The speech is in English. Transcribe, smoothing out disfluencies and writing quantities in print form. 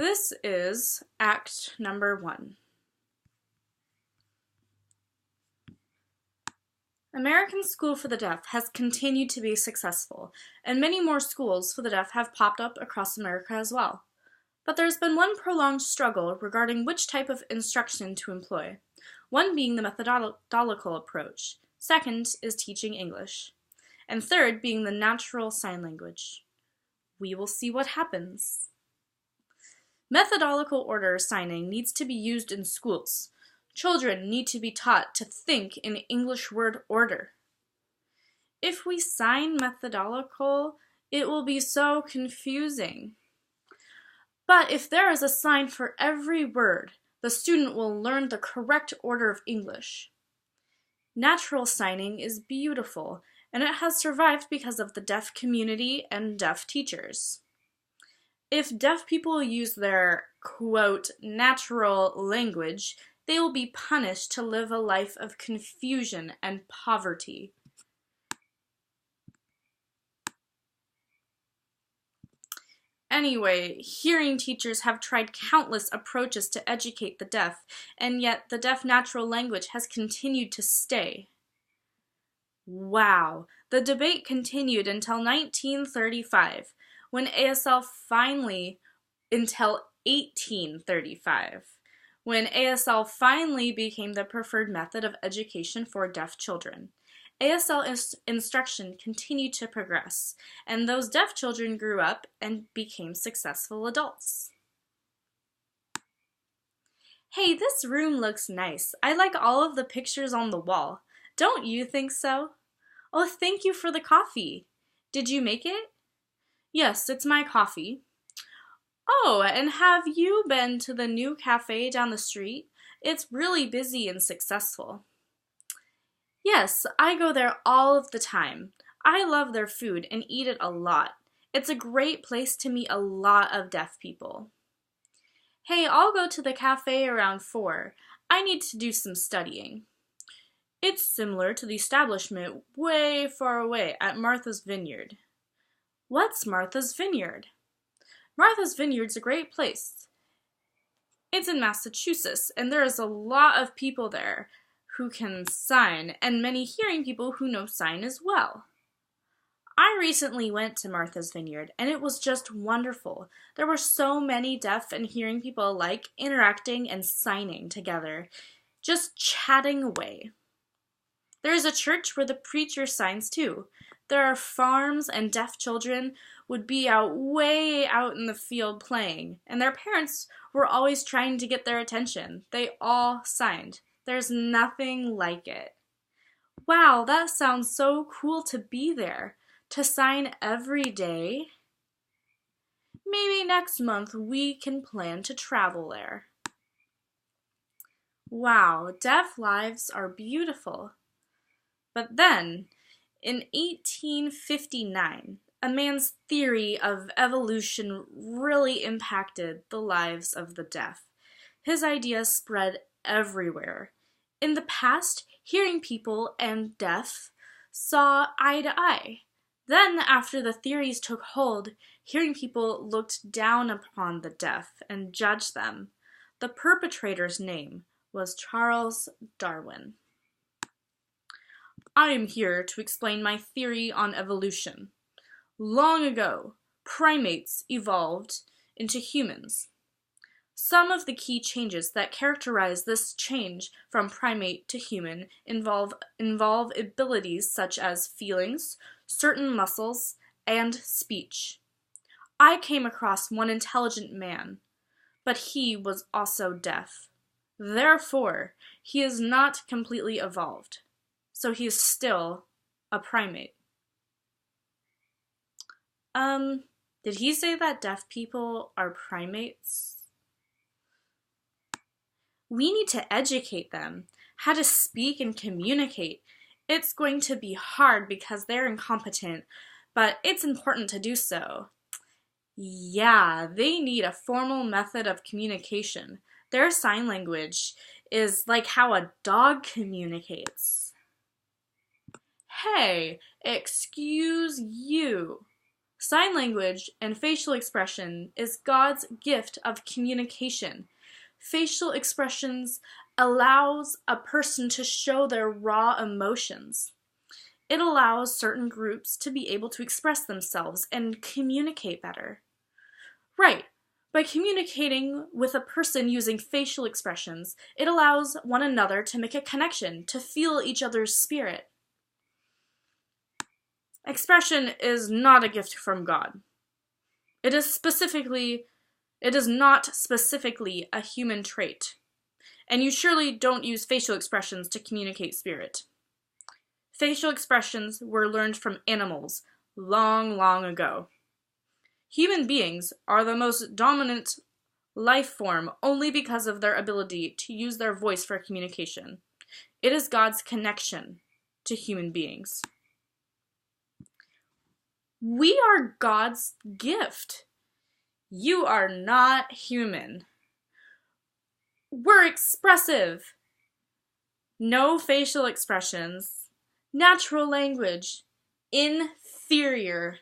This is Act number 1. American School for the Deaf has continued to be successful, and many more schools for the deaf have popped up across America as well. But there's been one prolonged struggle regarding which type of instruction to employ, one being the methodological approach, second is teaching English, and third being the natural sign language. We will see what happens. Methodological order signing needs to be used in schools. Children need to be taught to think in English word order. If we sign methodological, it will be so confusing. But if there is a sign for every word, the student will learn the correct order of English. Natural signing is beautiful, and it has survived because of the deaf community and deaf teachers. If deaf people use their, quote, natural language, they will be punished to live a life of confusion and poverty. Anyway, hearing teachers have tried countless approaches to educate the deaf, and yet the deaf natural language has continued to stay. Wow, the debate continued until 1935, when ASL finally, until 1835, when ASL finally became the preferred method of education for deaf children. ASL instruction continued to progress, and those deaf children grew up and became successful adults. Hey, this room looks nice. I like all of the pictures on the wall. Don't you think so? Oh, thank you for the coffee. Did you make it? Yes, it's my coffee. Oh, and have you been to the new cafe down the street? It's really busy and successful. Yes, I go there all of the time. I love their food and eat it a lot. It's a great place to meet a lot of deaf people. Hey, I'll go to the cafe around 4. I need to do some studying. It's similar to the establishment way far away at Martha's Vineyard. What's Martha's Vineyard? Martha's Vineyard's a great place. It's in Massachusetts, and there is a lot of people there who can sign, and many hearing people who know sign as well. I recently went to Martha's Vineyard, and it was just wonderful. There were so many deaf and hearing people alike interacting and signing together, just chatting away. There is a church where the preacher signs too. There are farms, and deaf children would be way out in the field playing, and their parents were always trying to get their attention. They all signed. There's nothing like it. Wow, that sounds so cool to be there, to sign every day. Maybe next month we can plan to travel there. Wow, deaf lives are beautiful. But then, in 1859, a man's theory of evolution really impacted the lives of the deaf. His ideas spread everywhere. In the past, hearing people and deaf saw eye to eye. Then, after the theories took hold, hearing people looked down upon the deaf and judged them. The perpetrator's name was Charles Darwin. I am here to explain my theory on evolution. Long ago, primates evolved into humans. Some of the key changes that characterize this change from primate to human involve abilities such as feelings, certain muscles, and speech. I came across one intelligent man, but he was also deaf. Therefore, he is not completely evolved, so he is still a primate. Did he say that deaf people are primates? We need to educate them how to speak and communicate. It's going to be hard because they're incompetent, but it's important to do so. Yeah, they need a formal method of communication. Their sign language is like how a dog communicates. Hey, excuse you. Sign language and facial expression is God's gift of communication. Facial expressions allows a person to show their raw emotions. It allows certain groups to be able to express themselves and communicate better. Right. By communicating with a person using facial expressions, it allows one another to make a connection, to feel each other's spirit. Expression is not a gift from God. It is not specifically a human trait. And you surely don't use facial expressions to communicate spirit. Facial expressions were learned from animals long, long ago. Human beings are the most dominant life form only because of their ability to use their voice for communication. It is God's connection to human beings. We are God's gift. You are not human. We're expressive. No facial expressions. Natural language. Inferior.